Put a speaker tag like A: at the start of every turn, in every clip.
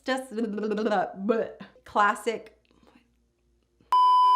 A: just classic.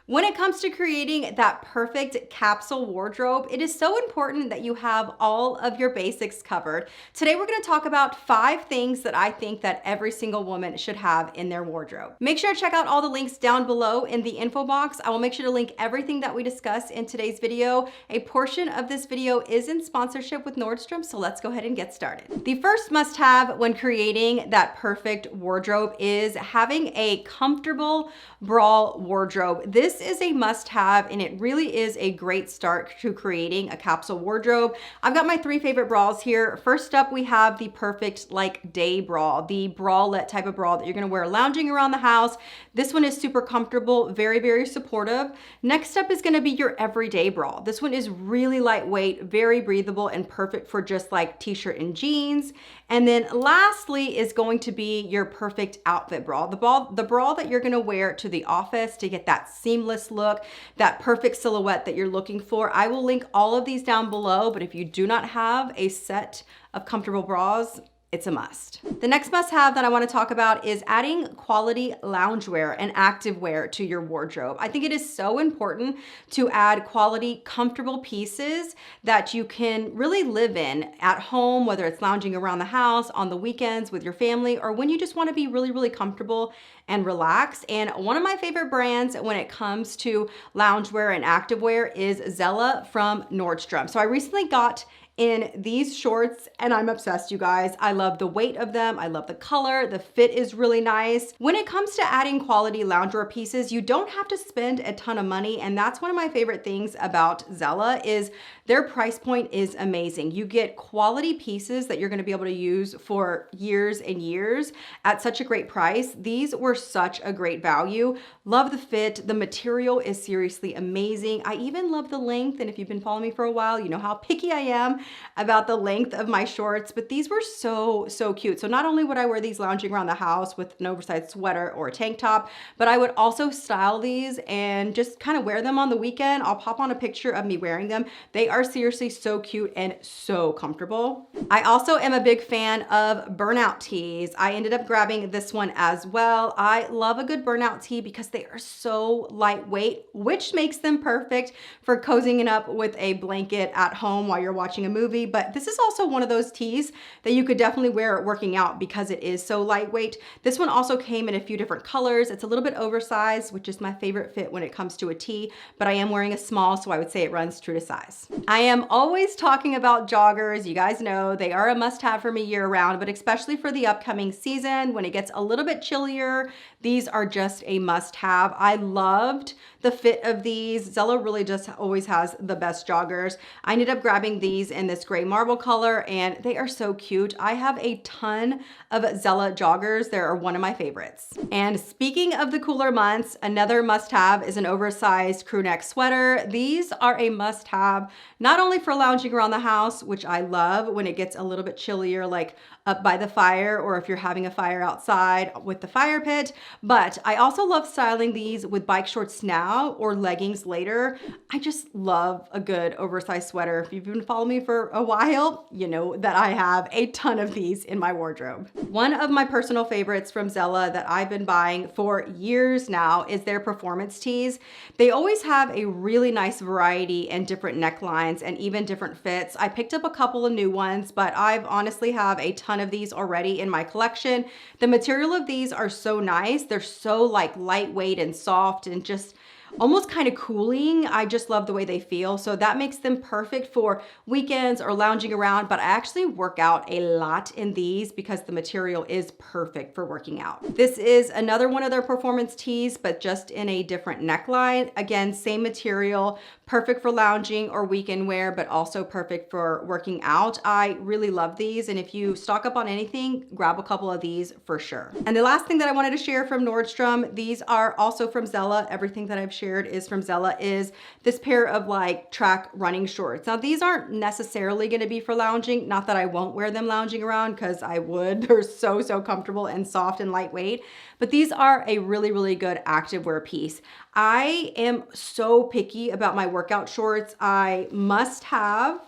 A: When it comes to creating that perfect capsule wardrobe, it is so important that you have all of your basics covered. Today, we're gonna talk about 5 things that I think that every single woman should have in their wardrobe. Make sure to check out all the links down below in the info box. I will make sure to link everything that we discuss in today's video. A portion of this video is in sponsorship with Nordstrom, so let's go ahead and get started. The first must-have when creating that perfect wardrobe is having a comfortable bra wardrobe. This is a must-have, and it really is a great start to creating a capsule wardrobe. I've got my 3 favorite bras here. First up, we have the perfect like day bra, the bralette type of bra that you're gonna wear lounging around the house. This one is super comfortable, very, very supportive. Next up is gonna be your everyday bra. This one is really lightweight, very breathable, and perfect for just like t-shirt and jeans. And then lastly is going to be your perfect outfit bra. The bra that you're gonna wear to the office to get that seamless look, that perfect silhouette that you're looking for. I will link all of these down below, but if you do not have a set of comfortable bras, it's a must. The next must-have that I want to talk about is adding quality loungewear and activewear to your wardrobe. I think it is so important to add quality, comfortable pieces that you can really live in at home, whether it's lounging around the house, on the weekends with your family, or when you just want to be really, really comfortable and relax. And one of my favorite brands when it comes to loungewear and activewear is Zella from Nordstrom. So I recently got in these shorts and I'm obsessed, you guys. I love the weight of them. I love the color. The fit is really nice. When it comes to adding quality loungewear pieces, you don't have to spend a ton of money. And that's one of my favorite things about Zella is their price point is amazing. You get quality pieces that you're gonna be able to use for years and years at such a great price. These were such a great value. Love the fit. The material is seriously amazing. I even love the length. And if you've been following me for a while, you know how picky I am about the length of my shorts, but these were so cute. So not only would I wear these lounging around the house with an oversized sweater or a tank top, but I would also style these and just kind of wear them on the weekend. I'll pop on a picture of me wearing them. They are seriously so cute and so comfortable. I also am a big fan of burnout tees. I ended up grabbing this one as well. I love a good burnout tee because they are so lightweight, which makes them perfect for cozying up with a blanket at home while you're watching a movie. But this is also one of those tees that you could definitely wear working out because it is so lightweight. This one also came in a few different colors. It's a little bit oversized, which is my favorite fit when it comes to a tee, but I am wearing a small, so I would say it runs true to size. I am always talking about joggers. You guys know they are a must-have for me year-round, but especially for the upcoming season when it gets a little bit chillier, these are just a must-have. I loved the fit of these. Zella really just always has the best joggers. I ended up grabbing these in this gray marble color and they are so cute. I have a ton of Zella joggers. They're one of my favorites. And speaking of the cooler months, another must-have is an oversized crew neck sweater. These are a must-have, not only for lounging around the house, which I love when it gets a little bit chillier, like up by the fire, or if you're having a fire outside with the fire pit, but I also love styling these with bike shorts now or leggings later. I just love a good oversized sweater. If you've been following me for a while, you know that I have a ton of these in my wardrobe. One of my personal favorites from Zella that I've been buying for years now is their performance tees. They always have a really nice variety and different necklines and even different fits. I picked up a couple of new ones, but I've honestly have a ton of these already in my collection. The material of these are so nice. They're so like lightweight and soft and just almost kind of cooling. I just love the way they feel. So that makes them perfect for weekends or lounging around, but I actually work out a lot in these because the material is perfect for working out. This is another one of their performance tees, but just in a different neckline. Again, same material, perfect for lounging or weekend wear, but also perfect for working out. I really love these. And if you stock up on anything, grab a couple of these for sure. And the last thing that I wanted to share from Nordstrom, these are also from Zella. Everything that I've shared is from Zella, is this pair of like track running shorts. Now these aren't necessarily gonna be for lounging. Not that I won't wear them lounging around, because I would. They're so comfortable and soft and lightweight. But these are a really good activewear piece. I am so picky about my workout shorts. I must have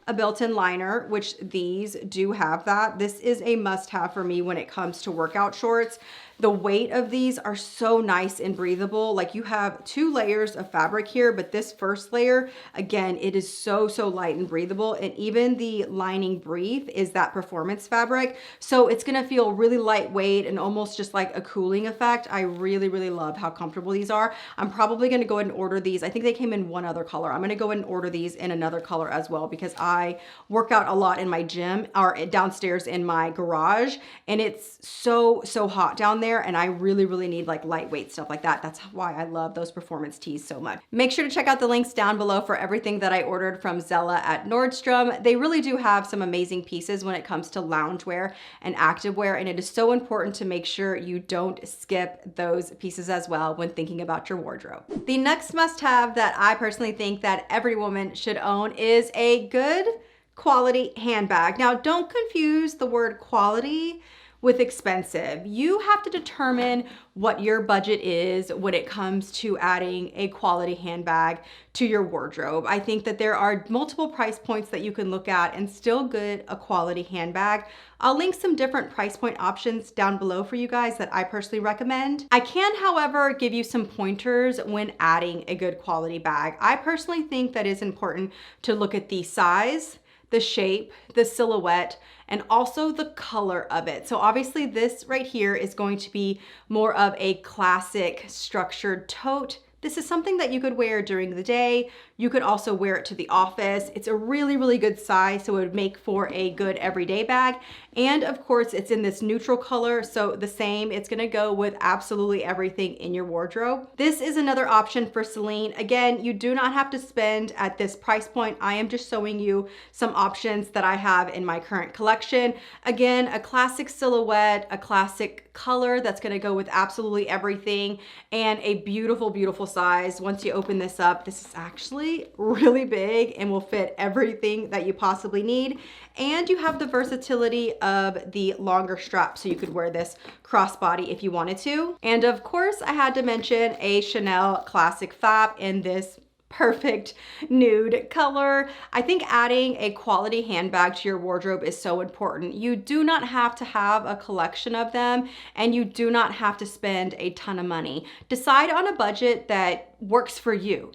A: a built-in liner, which these do have that. This is a must-have for me when it comes to workout shorts. The weight of these are so nice and breathable. Like, you have 2 layers of fabric here, but this first layer, again, it is so light and breathable. And even the lining brief is that performance fabric. So it's gonna feel really lightweight and almost just like a cooling effect. I really love how comfortable these are. I'm probably gonna go ahead and order these. I think they came in one other color. I'm gonna go ahead and order these in another color as well, because I work out a lot in my gym or downstairs in my garage, and it's so hot down there. And I really need like lightweight stuff like that. That's why I love those performance tees so much. Make sure to check out the links down below for everything that I ordered from Zella at Nordstrom. They really do have some amazing pieces when it comes to loungewear and activewear, and it is so important to make sure you don't skip those pieces as well when thinking about your wardrobe. The next must-have that I personally think that every woman should own is a good quality handbag. Now, don't confuse the word quality with expensive. You have to determine what your budget is when it comes to adding a quality handbag to your wardrobe. I think that there are multiple price points that you can look at and still get a quality handbag. I'll link some different price point options down below for you guys that I personally recommend. I can, however, give you some pointers when adding a good quality bag. I personally think that it's important to look at the size, the shape, the silhouette, and also the color of it. So obviously this right here is going to be more of a classic structured tote. This is something that you could wear during the day. You could also wear it to the office. It's a really good size, so it would make for a good everyday bag. And of course, it's in this neutral color, so the same, it's gonna go with absolutely everything in your wardrobe. This is another option for Celine. Again, you do not have to spend at this price point. I am just showing you some options that I have in my current collection. Again, a classic silhouette, a classic color that's gonna go with absolutely everything, and a beautiful size. Once you open this up, this is actually really big and will fit everything that you possibly need. And you have the versatility of the longer strap, so you could wear this crossbody if you wanted to. And of course, I had to mention a Chanel classic fab in this perfect nude color. I think adding a quality handbag to your wardrobe is so important. You do not have to have a collection of them, and you do not have to spend a ton of money. Decide on a budget that works for you,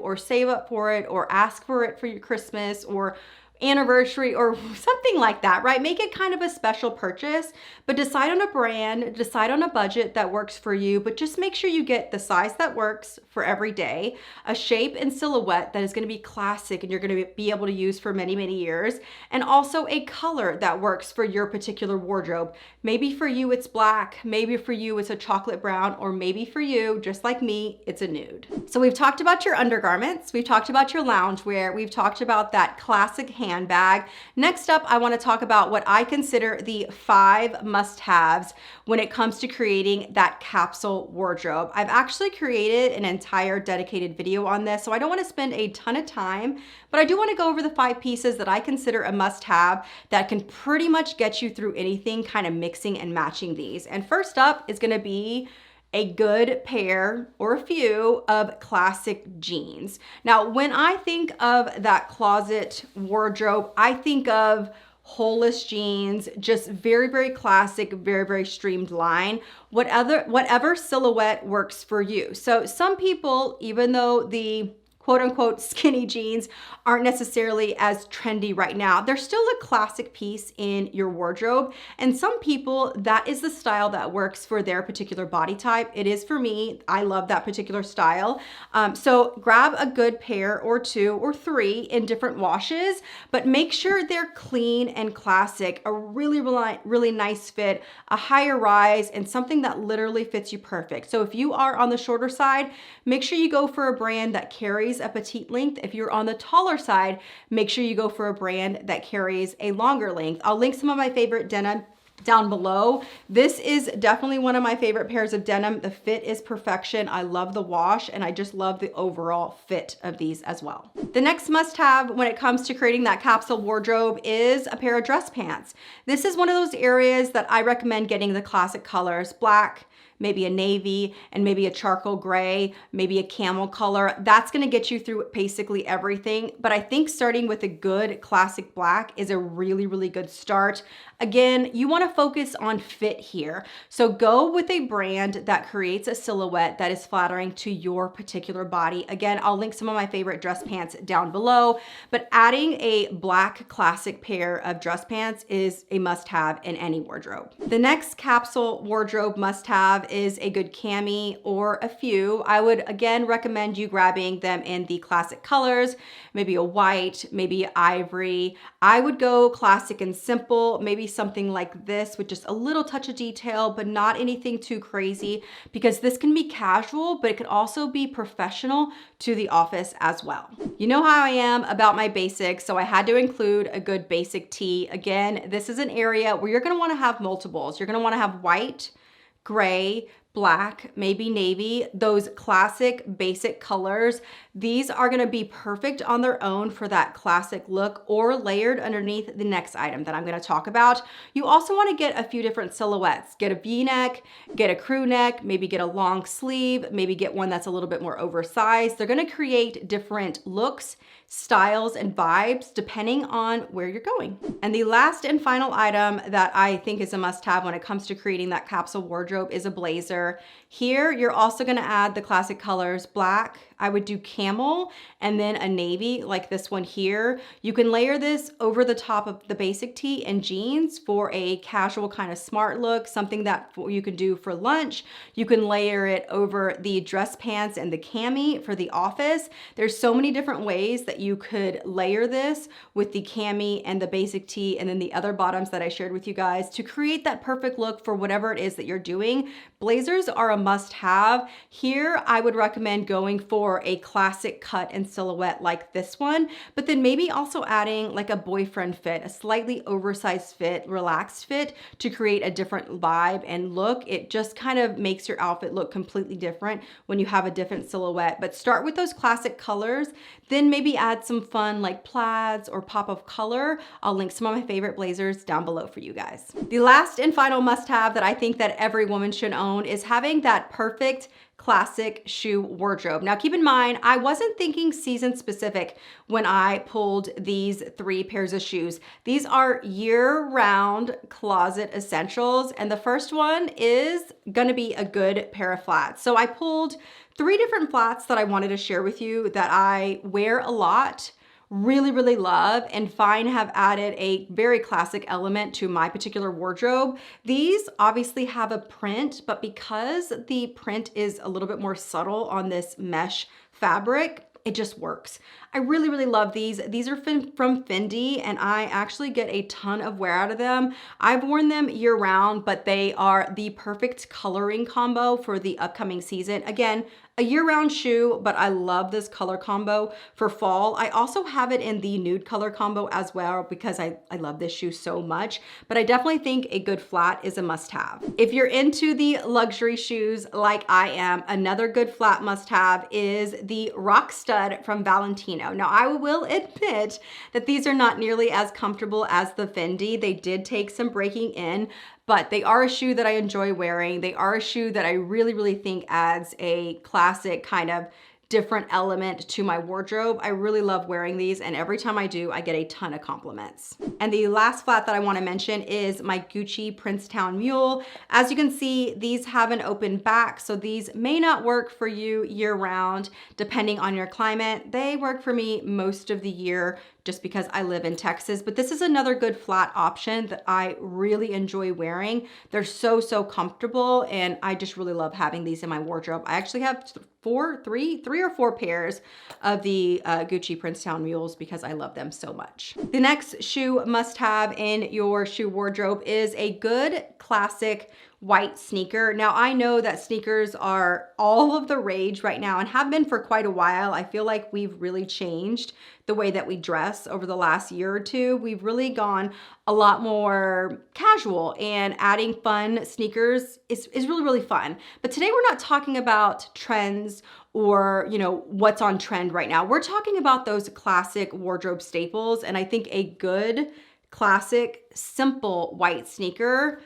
A: or save up for it, or ask for it for your Christmas or anniversary or something like that, right? Make it kind of a special purchase, but decide on a brand, decide on a budget that works for you, but just make sure you get the size that works for every day, a shape and silhouette that is going to be classic and you're going to be able to use for many years, and also a color that works for your particular wardrobe. Maybe for you it's black, maybe for you it's a chocolate brown, or maybe for you, just like me, it's a nude. So we've talked about your undergarments, we've talked about your loungewear, we've talked about that classic handbag. Next up, I want to talk about what I consider the 5 must-haves when it comes to creating that capsule wardrobe. I've actually created an entire dedicated video on this, so I don't want to spend a ton of time, but I do want to go over the 5 pieces that I consider a must-have that can pretty much get you through anything, kind of mixing and matching these. And first up is going to be a good pair or a few of classic jeans. Now, when I think of that closet wardrobe, I think of holeless jeans, just very classic, very streamlined, whatever silhouette works for you. So some people, even though the quote unquote skinny jeans aren't necessarily as trendy right now, they're still a classic piece in your wardrobe. And some people, that is the style that works for their particular body type. It is for me. I love that particular style. So grab a good pair or 2 or 3 in different washes, but make sure they're clean and classic, a really nice fit, a higher rise, and something that literally fits you perfect. So if you are on the shorter side, make sure you go for a brand that carries a petite length. If you're on the taller side, make sure you go for a brand that carries a longer length. I'll link some of my favorite denim down below. This is definitely one of my favorite pairs of denim. The fit is perfection. I love the wash, and I just love the overall fit of these as well. The next must-have when it comes to creating that capsule wardrobe is a pair of dress pants. This is one of those areas that I recommend getting the classic colors: black, maybe a navy, and maybe a charcoal gray, maybe a camel color. That's gonna get you through basically everything. But I think starting with a good classic black is a really, really good start. Again, you wanna focus on fit here. So go with a brand that creates a silhouette that is flattering to your particular body. Again, I'll link some of my favorite dress pants down below, but adding a black classic pair of dress pants is a must-have in any wardrobe. The next capsule wardrobe must-have is a good cami or a few. I would again recommend you grabbing them in the classic colors, maybe a white, maybe ivory. I would go classic and simple, maybe something like this with just a little touch of detail, but not anything too crazy, because this can be casual, but it could also be professional to the office as well. You know how I am about my basics, so I had to include a good basic tee. Again, this is an area where you're gonna wanna have multiples. You're gonna wanna have white, gray, black, maybe navy, those classic basic colors. These are gonna be perfect on their own for that classic look or layered underneath the next item that I'm gonna talk about. You also wanna get a few different silhouettes. Get a V-neck, get a crew neck, maybe get a long sleeve, maybe get one that's a little bit more oversized. They're gonna create different looks, styles, and vibes depending on where you're going. And the last and final item that I think is a must-have when it comes to creating that capsule wardrobe is a blazer. Here, you're also gonna add the classic colors, black, I would do camel, and then a navy like this one here. You can layer this over the top of the basic tee and jeans for a casual kind of smart look, something that you can do for lunch. You can layer it over the dress pants and the cami for the office. There's so many different ways that you could layer this with the cami and the basic tee and then the other bottoms that I shared with you guys to create that perfect look for whatever it is that you're doing. Blazers are a must-have. Here, I would recommend going for a classic cut and silhouette like this one, but then maybe also adding like a boyfriend fit, a slightly oversized fit, relaxed fit to create a different vibe and look. It just kind of makes your outfit look completely different when you have a different silhouette. But start with those classic colors, then maybe add some fun like plaids or pop of color. I'll link some of my favorite blazers down below for you guys. The last and final must-have that I think that every woman should own is having that perfect classic shoe wardrobe. Now keep in mind, I wasn't thinking season specific when I pulled these 3 pairs of shoes. These are year-round closet essentials, and the first one is gonna be a good pair of flats. So I pulled 3 different flats that I wanted to share with you that I wear a lot, really love, and find have added a very classic element to my particular wardrobe. These obviously have a print, but because the print is a little bit more subtle on this mesh fabric, it just works. I really love these. These are from Fendi, and I actually get a ton of wear out of them. I've worn them year round, but they are the perfect coloring combo for the upcoming season. Again, a year-round shoe, but I love this color combo for fall. I also have it in the nude color combo as well because I love this shoe so much, but I definitely think a good flat is a must-have. If you're into the luxury shoes like I am, another good flat must-have is the Rock Stud from Valentino. Now, I will admit that these are not nearly as comfortable as the Fendi. They did take some breaking in, but they are a shoe that I enjoy wearing. They are a shoe that I really think adds a classic kind of different element to my wardrobe. I really love wearing these, and every time I do, I get a ton of compliments. And the last flat that I want to mention is my Gucci Princetown Mule. As you can see, these have an open back, so these may not work for you year round, depending on your climate. They work for me most of the year just because I live in Texas, but this is another good flat option that I really enjoy wearing. They're so comfortable, and I just really love having these in my wardrobe. I actually have three or four pairs of the Gucci Princetown Mules because I love them so much. The next shoe must have in your shoe wardrobe is a good classic white sneaker. Now, I know that sneakers are all of the rage right now and have been for quite a while. I feel like we've really changed the way that we dress over the last year or two. We've really gone a lot more casual, and adding fun sneakers is really fun. But today we're not talking about trends or, you know, what's on trend right now. We're talking about those classic wardrobe staples, and I think a good classic simple white sneaker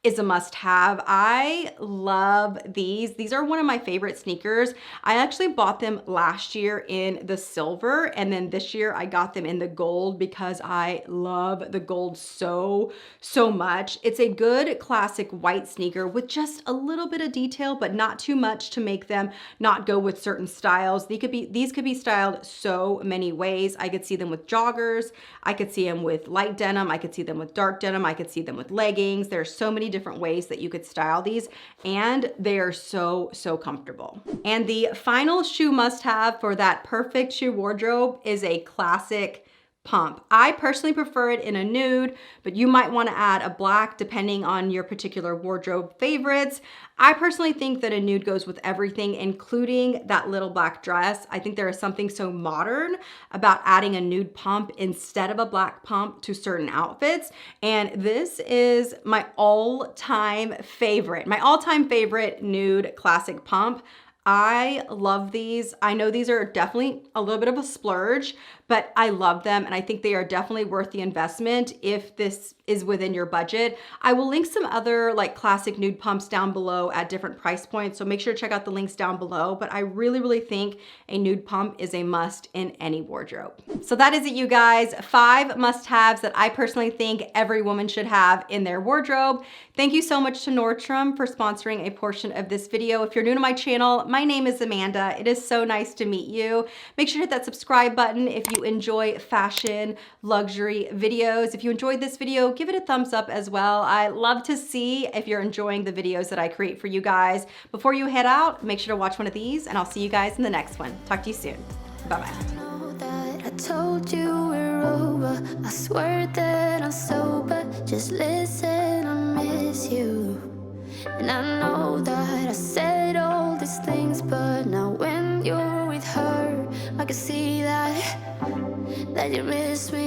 A: is a must-have. I love these. These are one of my favorite sneakers. I actually bought them last year in the silver, and then this year I got them in the gold because I love the gold so much. It's a good classic white sneaker with just a little bit of detail, but not too much to make them not go with certain styles. These could be styled so many ways. I could see them with joggers. I could see them with light denim. I could see them with dark denim. I could see them with leggings. There's so many different ways that you could style these, and they are so comfortable. And the final shoe must-have for that perfect shoe wardrobe is a classic pump. I personally prefer it in a nude, but you might want to add a black depending on your particular wardrobe favorites. I personally think that a nude goes with everything, including that little black dress. I think there is something so modern about adding a nude pump instead of a black pump to certain outfits. And this is my all-time favorite nude classic pump. I love these. I know these are definitely a little bit of a splurge, but I love them, and I think they are definitely worth the investment if this is within your budget. I will link some other like classic nude pumps down below at different price points, so make sure to check out the links down below, but I really think a nude pump is a must in any wardrobe. So that is it, you guys. 5 must-haves that I personally think every woman should have in their wardrobe. Thank you so much to Nordstrom for sponsoring a portion of this video. If you're new to my channel, my name is Amanda. It is so nice to meet you. Make sure to hit that subscribe button if you enjoy fashion, luxury videos. If you enjoyed this video, give it a thumbs up as well. I love to see if you're enjoying the videos that I create for you guys. Before you head out, make sure to watch one of these, and I'll see you guys in the next one. Talk to you soon. Bye-bye.
B: I told you we're over. I swear that I'm sober. Just listen, I miss you. And I know that I said all these things, but now when you're with her, I can see that you miss me.